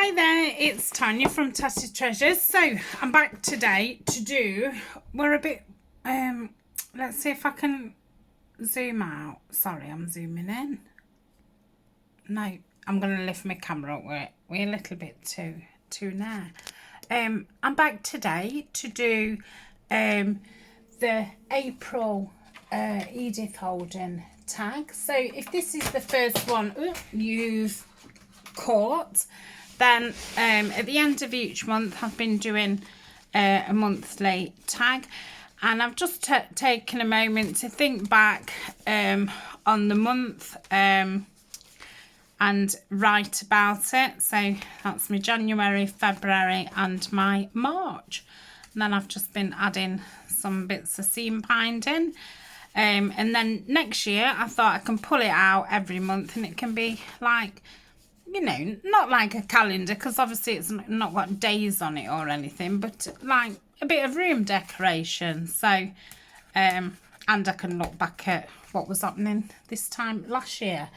Hi there, it's Tania from Tatty Treasure. So I'm back today to do, we're a bit, let's see if I can zoom out. Sorry, I'm zooming in. No, I'm going to lift my camera up. We're a little bit too near. I'm back today to do the April Edith Holden tag. So if this is the first one you've caught, then at the end of each month I've been doing a monthly tag, and I've just taken a moment to think back on the month and write about it. So that's my January, February and my March, and then I've just been adding some bits of seam binding, and then next year I thought I can pull it out every month and it can be like, you know, not like a calendar, because obviously it's not got days on it or anything, but like a bit of room decoration. So and I can look back at what was happening this time last year.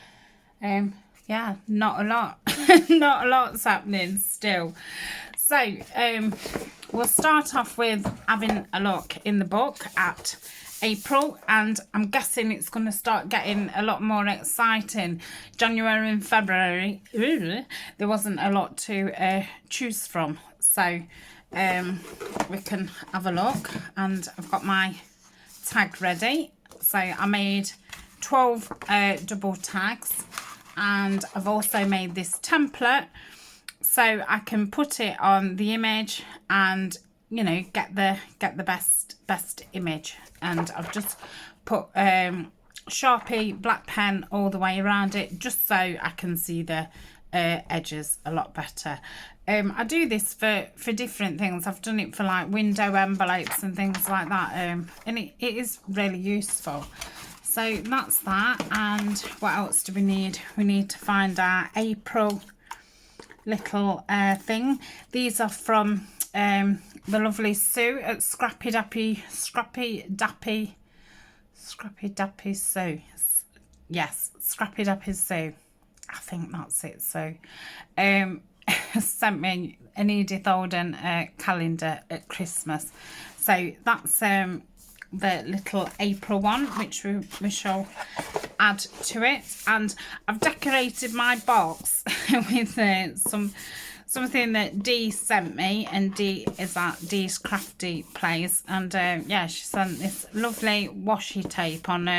Yeah, not a lot. Not a lot's happening still. So we'll start off with having a look in the book at April, and I'm guessing it's going to start getting a lot more exciting. January and February, there wasn't a lot to choose from, so we can have a look. And I've got my tag ready. So I made 12 double tags, and I've also made this template so I can put it on the image and, you know, get the best image. And I've just put Sharpie black pen all the way around it, just so I can see the edges a lot better. I do this for different things. I've done it for like window envelopes and things like that, and it is really useful. So that's that. And what else do we need? We need to find our April little thing. These are from the lovely Sue at Scrappy Dappy Sue. Yes, Scrappy Dappy Sue. I think that's it. So sent me an Edith Holden calendar at Christmas. So that's the little April one, which we shall add to it. And I've decorated my box with something that Dee sent me, and Dee is at Dee's Crafty Place, and yeah, she sent this lovely washi tape on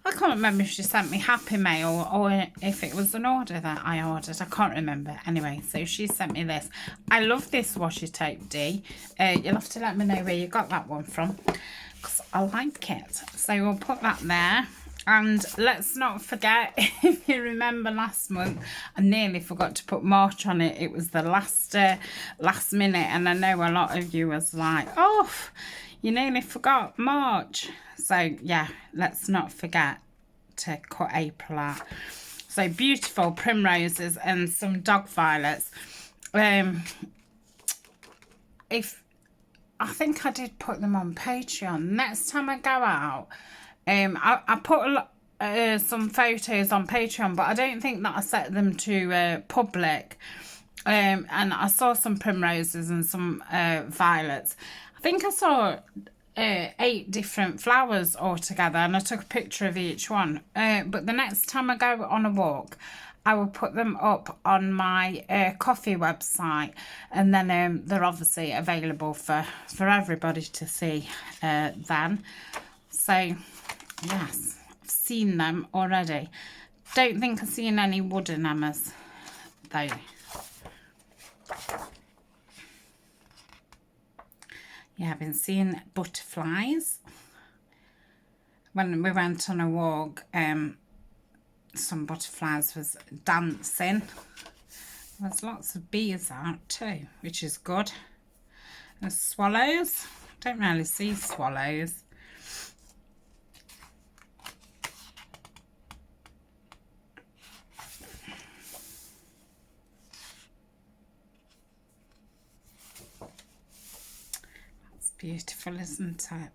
I can't remember if she sent me Happy Mail or if it was an order that I ordered. I can't remember. Anyway, so she sent me this. I love this washi tape, Dee. You'll have to let me know where you got that one from, because I like it. So we'll put that there. And let's not forget, if you remember last month, I nearly forgot to put March on it. It was the last minute, and I know a lot of you was like, oh, you nearly forgot March. So yeah, let's not forget to cut April out. So beautiful primroses and some dog violets. If I think I did put them on Patreon. Next time I go out, I put some photos on Patreon, but I don't think that I set them to public. And I saw some primroses and some violets. I think I saw 8 different flowers altogether, and I took a picture of each one. But the next time I go on a walk, I will put them up on my coffee website, and then they're obviously available for everybody to see then. So yes, I've seen them already. Don't think I've seen any wood anemones though. Yeah, I've been seeing butterflies. When we went on a walk, some butterflies was dancing. There's lots of bees out too, which is good. There's swallows. Don't really see swallows. Beautiful, isn't it?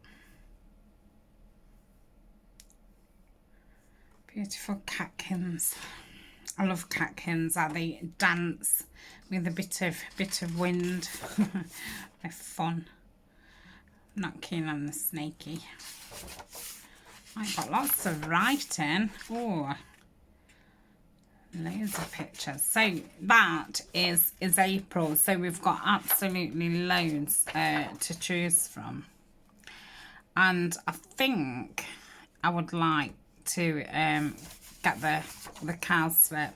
Beautiful catkins. I love catkins. They dance with a bit of wind. They're fun. Not keen on the snaky. I've got lots of writing. Oh, loads of pictures. So that is April. So we've got absolutely loads to choose from. And I think I would like to get the cowslip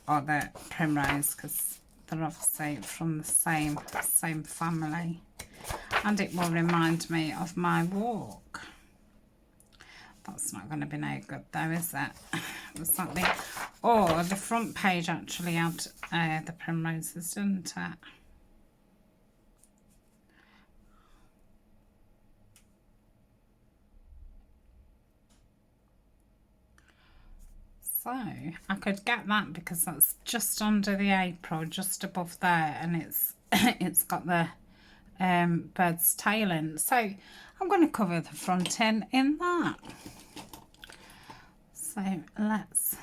or the primrose, because they're obviously from the same family, and it will remind me of my walk. That's not going to be no good though, is it? Was that the... Oh, the front page actually had the primroses, didn't it? So I could get that because that's just under the April, just above there, and it's got the bird's tail in. So I'm going to cover the front in that. So let's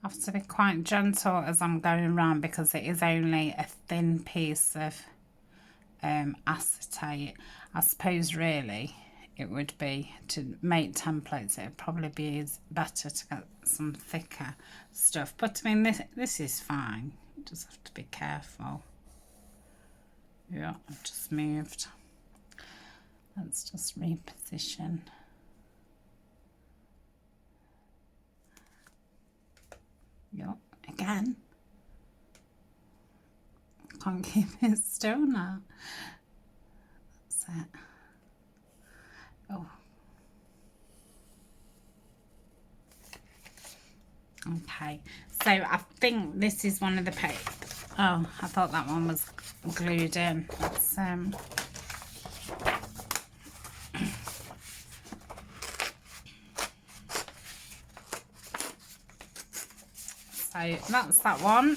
have to be quite gentle as I'm going around because it is only a thin piece of acetate. I suppose really it would be, to make templates, it would probably be better to get some thicker stuff, but I mean this is fine. You just have to be careful. Yeah, I've just moved. Let's just reposition. Yeah, again. Can't keep it still now. That's it. Oh. Okay, so I think this is one of the oh, I thought that one was glued in. Let's so that's that one.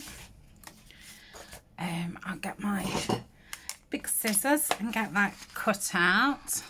I'll get my big scissors and get that cut out.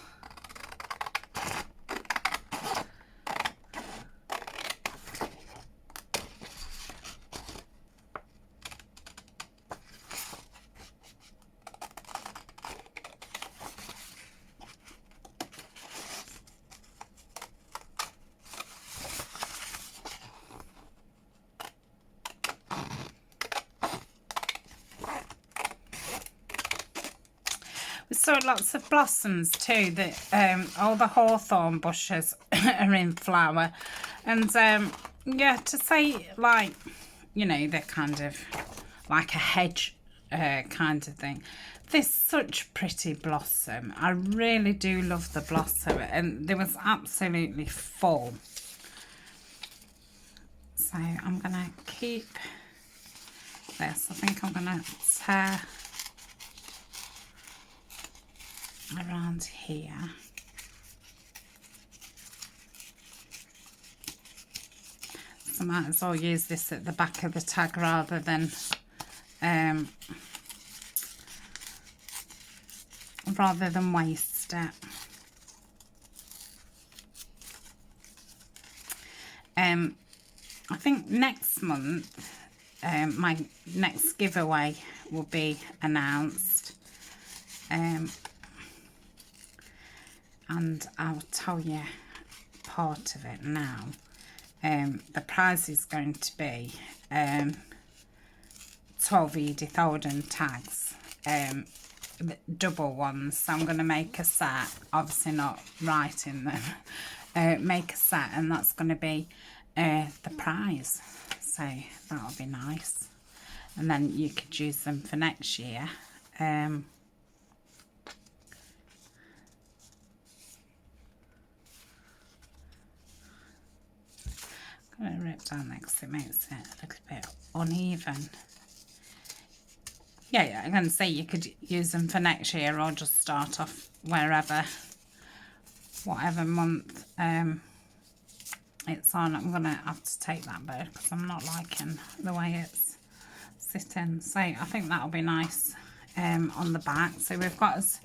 So lots of blossoms too. That all the hawthorn bushes are in flower, and yeah, to say, like, you know, they're kind of like a hedge kind of thing. This such pretty blossom. I really do love the blossom, and there was absolutely full. So I'm gonna keep this. I think I'm gonna tear around here. So I might as well use this at the back of the tag rather than waste it. I think next month my next giveaway will be announced. And I'll tell you part of it now. The prize is going to be 12 Edith Holden tags, double ones. So I'm going to make a set, obviously not writing them, make a set, and that's going to be the prize. So that'll be nice. And then you could use them for next year. I'm going to rip down there because it makes it a little bit uneven. Yeah, I'm going to say you could use them for next year or just start off wherever, whatever month it's on. I'm going to have to take that bird because I'm not liking the way it's sitting. So I think that'll be nice on the back. So we've got his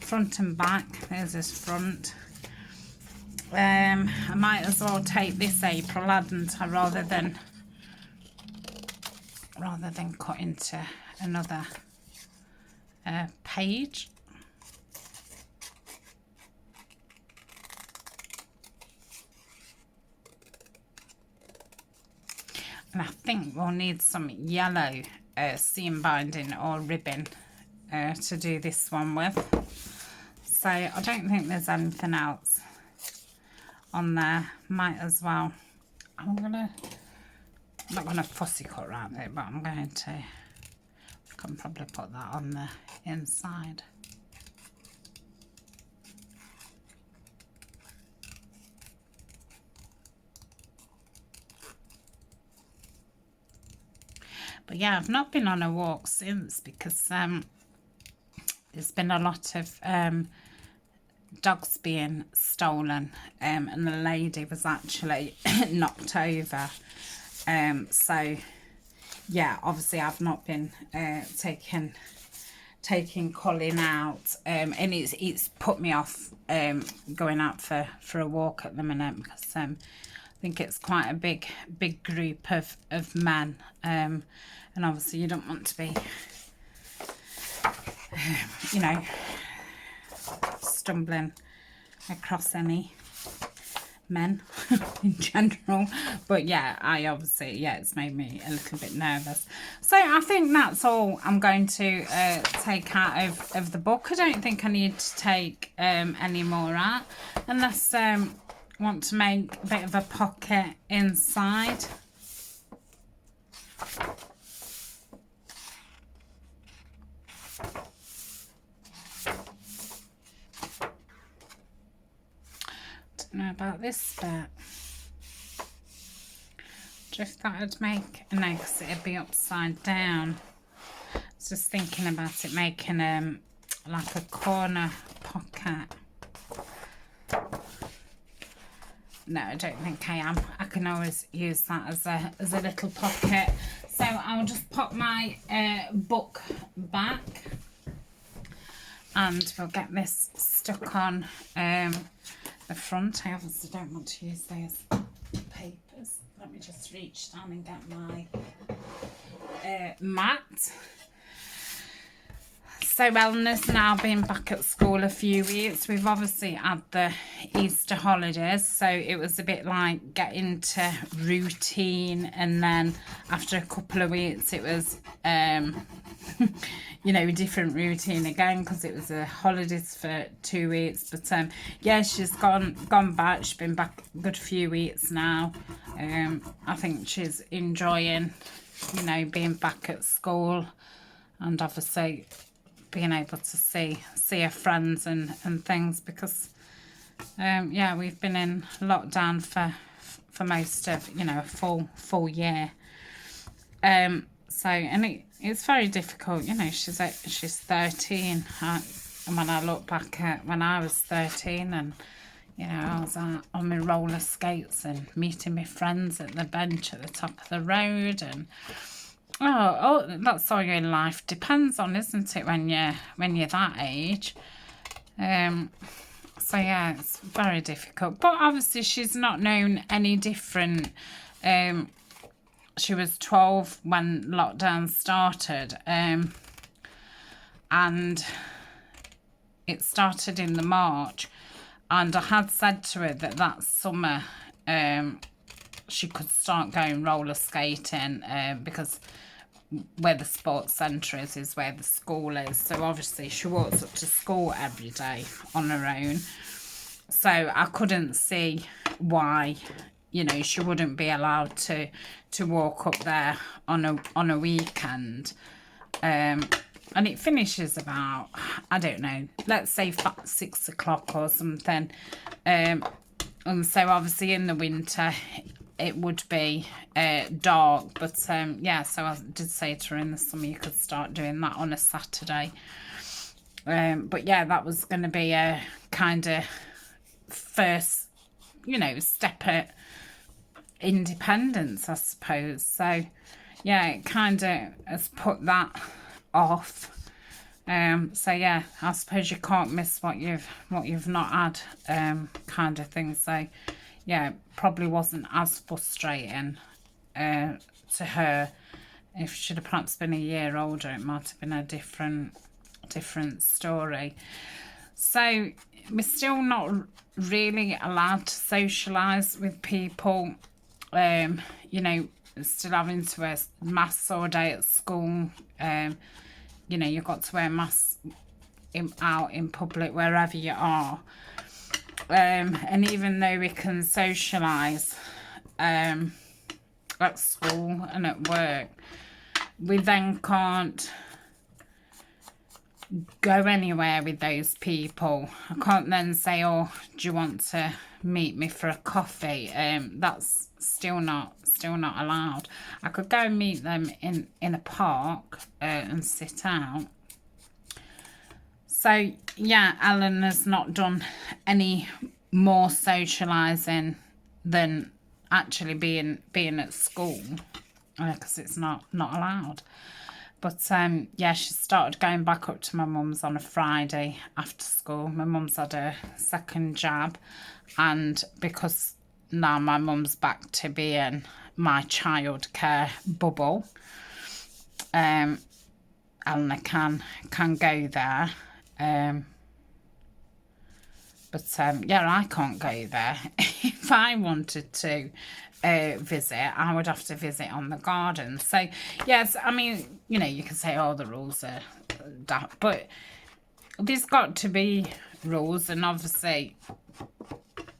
front and back. There's his front. I might as well take this April, hadn't I, rather than cut into another page. And I think we'll need some yellow seam binding or ribbon to do this one with. So I don't think there's anything else on there. Might as well. I'm not gonna fussy cut around it, but I'm going to. I can probably put that on the inside. But yeah, I've not been on a walk since because there's been a lot of dogs being stolen, and the lady was actually knocked over. So yeah, obviously I've not been taking Colin out, and it's put me off going out for a walk at the minute because I think it's quite a big group of men, and obviously you don't want to be you know, stumbling across any men in general. But yeah, it's made me a little bit nervous. So I think that's all I'm going to take out of the book. I don't think I need to take any more out, unless want to make a bit of a pocket inside. Don't know about this bit. Just thought I'd make a no, because it'd be upside down. I was just thinking about it making like a corner pocket. No, I don't think I am. I can always use that as a little pocket. So I'll just pop my book back, and we'll get this stuck on the front. I obviously don't want to use those papers. Let me just reach down and get my mat. So Eleanor's now been back at school a few weeks. We've obviously had the Easter holidays, so it was a bit like getting to routine, and then after a couple of weeks it was you know, a different routine again, because it was the holidays for 2 weeks. But yeah, she's gone back. She's been back a good few weeks now. I think she's enjoying, you know, being back at school, and obviously being able to see her friends and things, because yeah, we've been in lockdown for most of, you know, a full year. So, and it's very difficult, you know. She's 13, and when I look back at when I was 13, and you know, I was on my roller skates and meeting my friends at the bench at the top of the road, and oh, that's all your life depends on, isn't it, when you're that age? So yeah, it's very difficult. But obviously she's not known any different. She was 12 when lockdown started, and it started in the March, and I had said to her that summer she could start going roller skating, because where the sports centre is where the school is. So obviously she walks up to school every day on her own, so I couldn't see why, you know, she wouldn't be allowed to walk up there on a weekend. And it finishes about, I don't know, let's say 6 o'clock or something. And so obviously in the winter it would be dark, but yeah, so I did say to her in the summer you could start doing that on a Saturday. But yeah, that was going to be a kind of first, you know, step at independence, I suppose. So yeah, it kind of has put that off. So yeah, I suppose you can't miss what you've not had, kind of thing. So yeah, it probably wasn't as frustrating to her. If she'd have perhaps been a year older, it might have been a different story. So we're still not really allowed to socialise with people. You know, still having to wear masks all day at school. You know, you've got to wear masks out in public wherever you are. And even though we can socialise at school and at work, we then can't go anywhere with those people. I can't then say, oh, do you want to meet me for a coffee? That's still not allowed. I could go and meet them in a park and sit out. So yeah, Ellen has not done any more socialising than actually being at school, because it's not allowed. But yeah, she started going back up to my mum's on a Friday after school. My mum's had a second jab, and because now my mum's back to being my childcare bubble, Eleanor can go there. But yeah, I can't go there. If I wanted to visit, I would have to visit on the garden. So yes, I mean, you know, you can say, oh, the rules are that, but there's got to be rules, and obviously,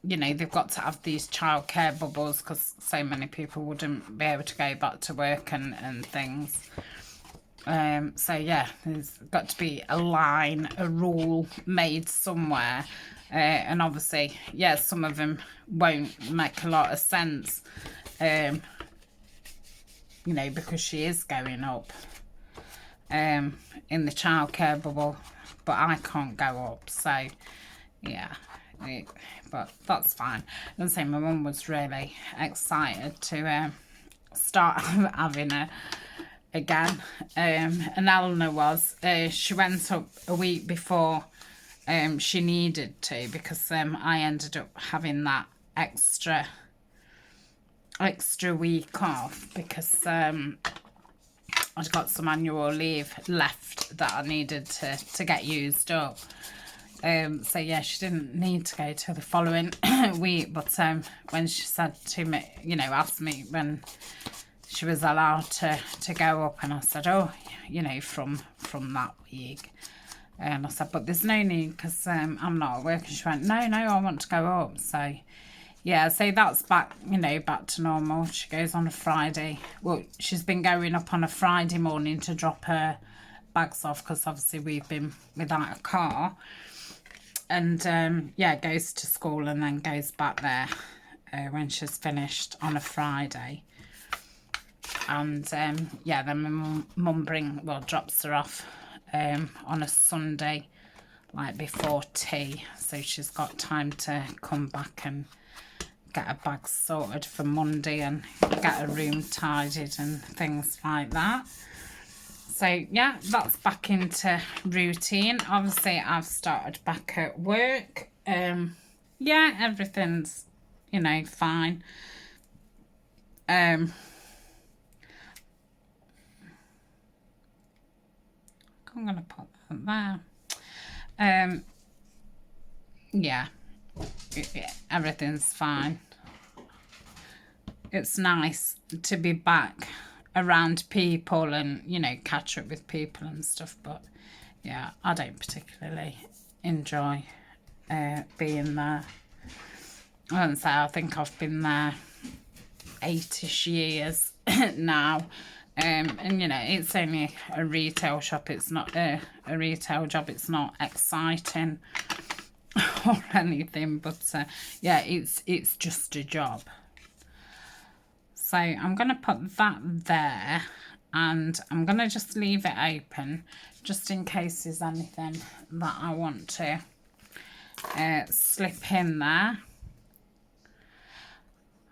you know, they've got to have these childcare bubbles, because so many people wouldn't be able to go back to work and things. So yeah, there's got to be a line, a rule made somewhere. And obviously, yeah, some of them won't make a lot of sense, you know, because she is going up in the childcare bubble, but I can't go up. So yeah, but that's fine. And say my mum was really excited to start having her again, and Eleanor was. She went up a week before she needed to, because I ended up having that extra week off, because I'd got some annual leave left that I needed to get used up. So yeah, she didn't need to go till the following week, but when she said to me, you know, asked me when she was allowed to go up, and I said, oh, you know, from that week. And I said, but there's no need, because I'm not at work. And she went, no, I want to go up. So yeah, so that's back, you know, back to normal. She goes on a Friday. Well, she's been going up on a Friday morning to drop her bags off, because obviously we've been without a car. And yeah, goes to school and then goes back there when she's finished on a Friday. And yeah, then my mum drops her off on a Sunday, like before tea, so she's got time to come back and get her bags sorted for Monday and get her room tidied and things like that. So yeah, that's back into routine. Obviously, I've started back at work. Yeah, everything's, you know, fine. I'm gonna put that there. Yeah, everything's fine. It's nice to be back around people and, you know, catch up with people and stuff, but yeah, I don't particularly enjoy being there. I wouldn't say, I think I've been there 8ish years now. And you know, it's only a retail shop, it's not a retail job, it's not exciting or anything, but yeah, it's just a job. So I'm going to put that there, and I'm going to just leave it open just in case there's anything that I want to slip in there.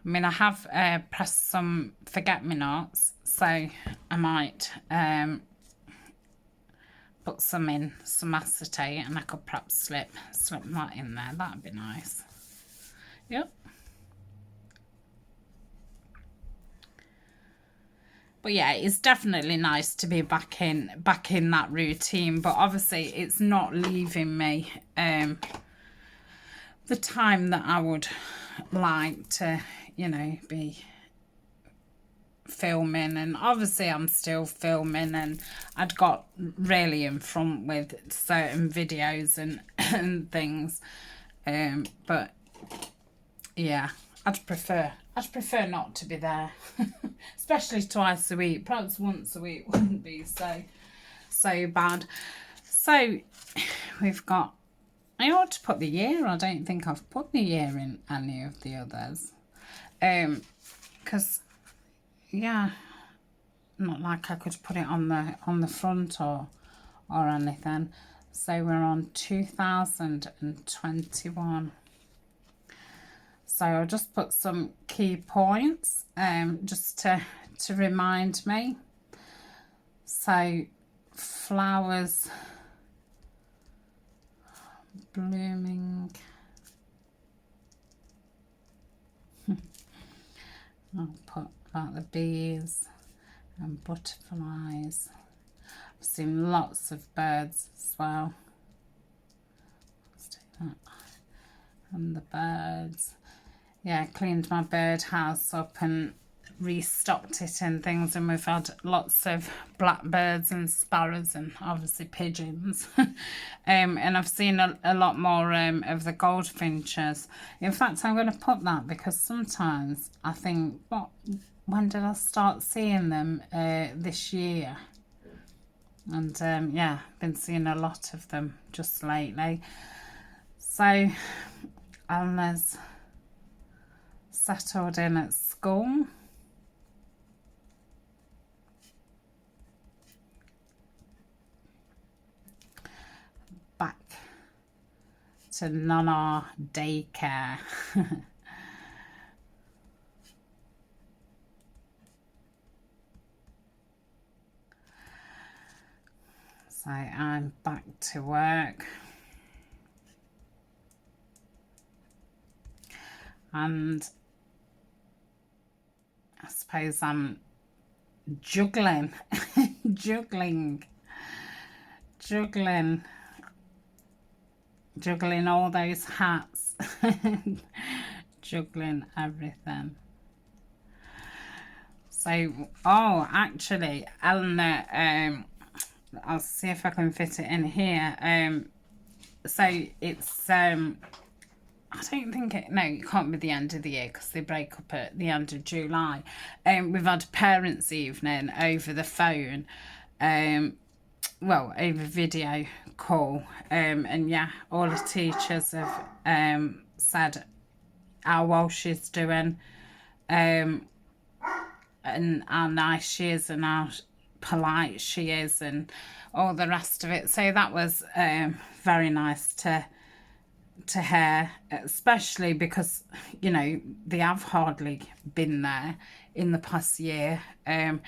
I mean, I have pressed some forget-me-nots, so I might put some in, some acetate, and I could perhaps slip that in there. That'd be nice. Yep. But yeah, it's definitely nice to be back in that routine. But obviously, it's not leaving me the time that I would like to, you know, be filming. And obviously I'm still filming, and I'd got really in front with certain videos and things, but yeah, I'd prefer not to be there. Especially twice a week. Perhaps once a week wouldn't be so bad. So we've got, I ought to put the year. I don't think I've put the year in any of the others, because yeah, not like I could put it on the front or anything. So we're on 2021. So I'll just put some key points just to remind me. So flowers blooming. I'll put about the bees and butterflies. I've seen lots of birds as well. Let's do that. And the birds. Yeah, cleaned my birdhouse up and restocked it and things, and we've had lots of blackbirds and sparrows and obviously pigeons. And I've seen a lot more of the goldfinches. In fact, I'm going to put that because sometimes I think, when did I start seeing them? This year. And yeah, been seeing a lot of them just lately. So Eleanor's settled in at school. Back to Nana daycare. So I'm back to work. And I suppose I'm juggling, juggling all those hats, juggling everything. So, oh, actually, Eleanor, I'll see if I can fit it in here. So it's, I don't think it, no, it can't be the end of the year because they break up at the end of July. We've had parents' evening over the phone, well, over video call, and yeah, all the teachers have said how well she's doing, and how nice she is and how polite she is and all the rest of it. So that was very nice to hear, especially because, you know, they have hardly been there in the past year, and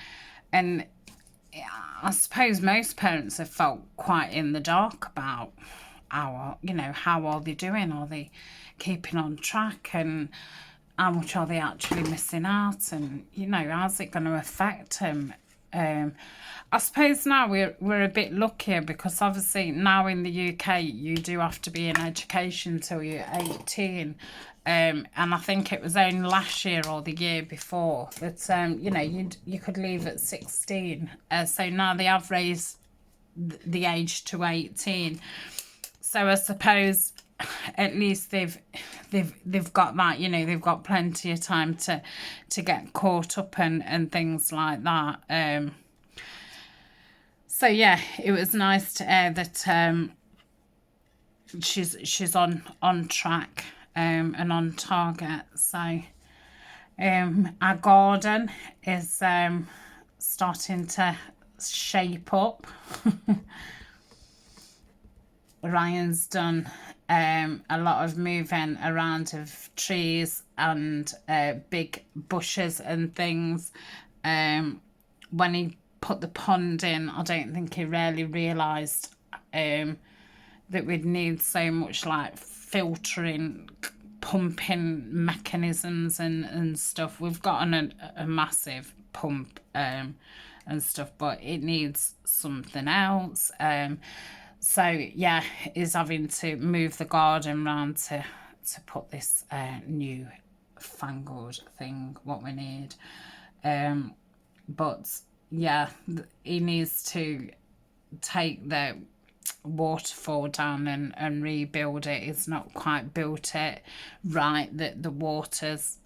I suppose most parents have felt quite in the dark about how, you know, how are they doing? Are they keeping on track? And how much are they actually missing out? And, you know, how's it going to affect them? I suppose now we're a bit luckier because obviously now in the UK you do have to be in education till you're 18, and I think it was only last year or the year before that you know, you could leave at 16. So now they have raised the age to 18. So I suppose at least they've got that, you know, they've got plenty of time to get caught up and things like that. So yeah, it was nice to hear that she's on track and on target. So our garden is starting to shape up. Ryan's done a lot of moving around of trees and big bushes and things. When he put the pond in, I don't think he really realised that we'd need so much like filtering, pumping mechanisms and stuff. We've got a massive pump and stuff, but it needs something else. So yeah, is having to move the garden round to put this new fangled thing what we need. But yeah, he needs to take the waterfall down and rebuild it. It's not quite built it right, that the water's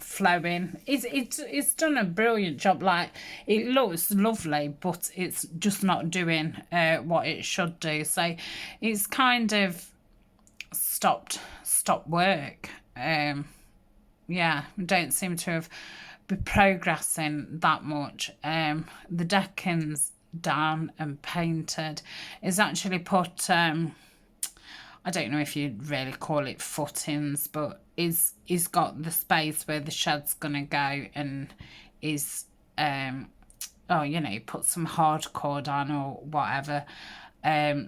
flowing. It's done a brilliant job. Like, it looks lovely, but it's just not doing what it should do. So it's kind of stopped work. Yeah, don't seem to have been progressing that much. The decking's down and painted. It's actually put I don't know if you'd really call it footings, but is got the space where the shed's gonna go, and is oh, you know, put some hardcore down or whatever.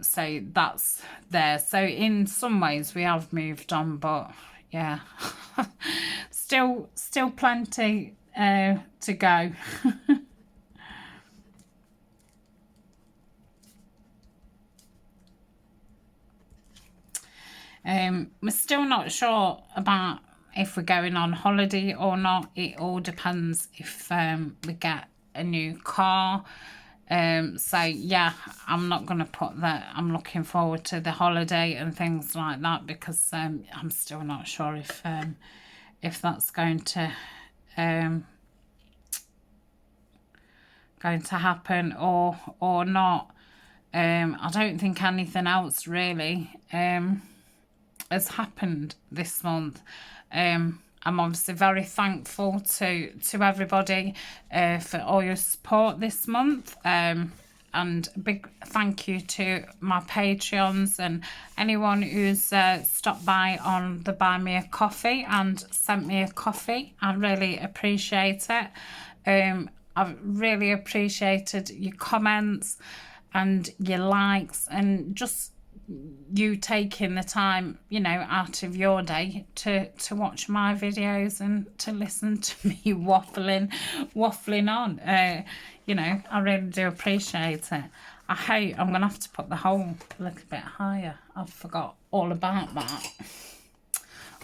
So that's there. So in some ways we have moved on, but yeah, still plenty to go. We're still not sure about if we're going on holiday or not. It all depends if we get a new car. So yeah, I'm not going to put that I'm looking forward to the holiday and things like that, because I'm still not sure if that's going to happen or not. I don't think anything else really has happened this month. I'm obviously very thankful to everybody for all your support this month, and big thank you to my Patreons and anyone who's stopped by on the Buy Me a Coffee and sent me a coffee. I really appreciate it. I've really appreciated your comments and your likes, and just you taking the time, you know, out of your day to watch my videos and to listen to me waffling on. You know, I really do appreciate it. I hate, I'm gonna have to put the hole a little bit higher. I forgot all about that.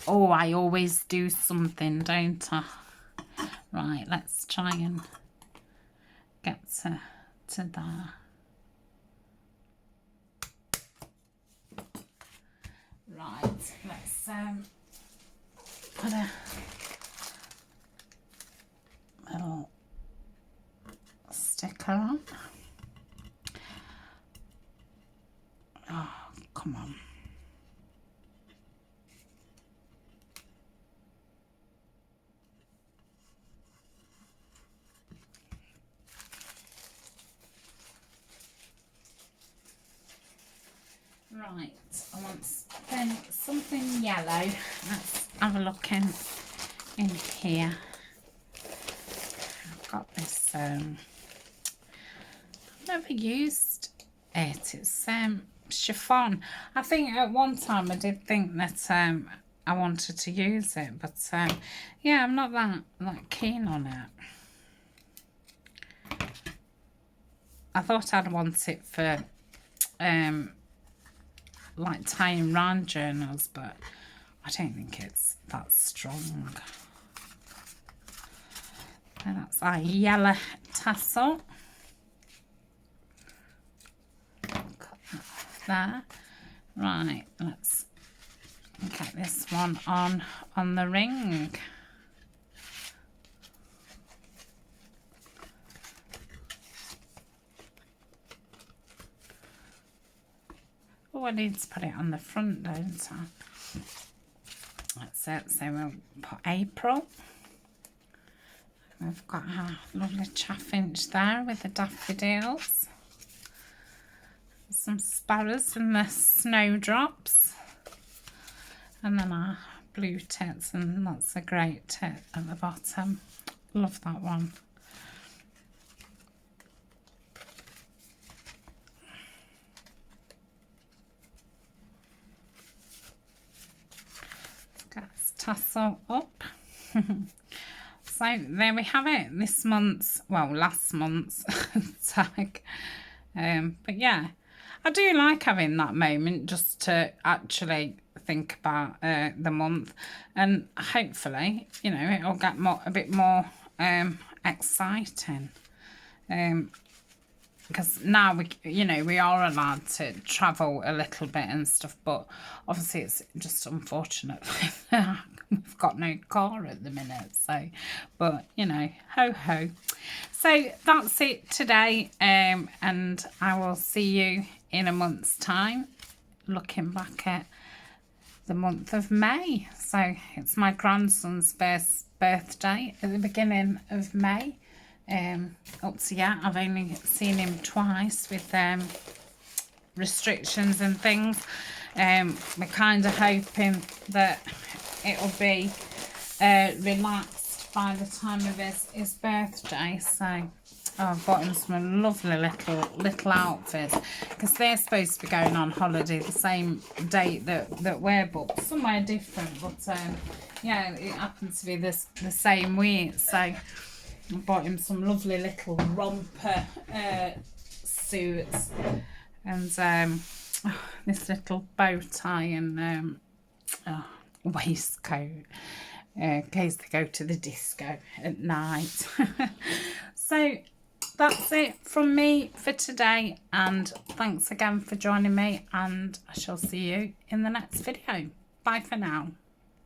Oh, I always do something, don't I? Right, let's try and get to there. Right, let's put a little sticker on. Oh, come on. Right, I want then something yellow. Let's have a look in here. I've got this I've never used it. It's chiffon. I think at one time I did think that I wanted to use it, but yeah, I'm not that keen on it. I thought I'd want it for like tying round journals, but I don't think it's that strong. So that's our yellow tassel. Cut that off there. Right, let's get this one on the ring. Oh, I need to put it on the front, don't I? That's it. So we'll put April. We've got our lovely chaffinch there with the daffodils. Some sparrows and the snowdrops. And then our blue tits, and that's a great tit at the bottom. Love that one. tassel up. So there we have it, this month's, well, last month's tag. But yeah, I do like having that moment just to actually think about the month, and hopefully, you know, it'll get a bit more exciting. Because now we are allowed to travel a little bit and stuff, but obviously it's just unfortunate we've got no car at the minute. So, but you know, ho ho. So that's it today, and I will see you in a month's time, looking back at the month of May. So it's my grandson's birthday at the beginning of May. Up to yeah, I've only seen him twice with restrictions and things. We're kind of hoping that it'll be relaxed by the time of his birthday. So I've got him some lovely little outfits, because they're supposed to be going on holiday the same date that we're booked, somewhere different, but yeah, it happens to be the same week. So I bought him some lovely little romper suits, and this little bow tie and waistcoat in case they go to the disco at night. So that's it from me for today, and thanks again for joining me, and I shall see you in the next video. Bye for now.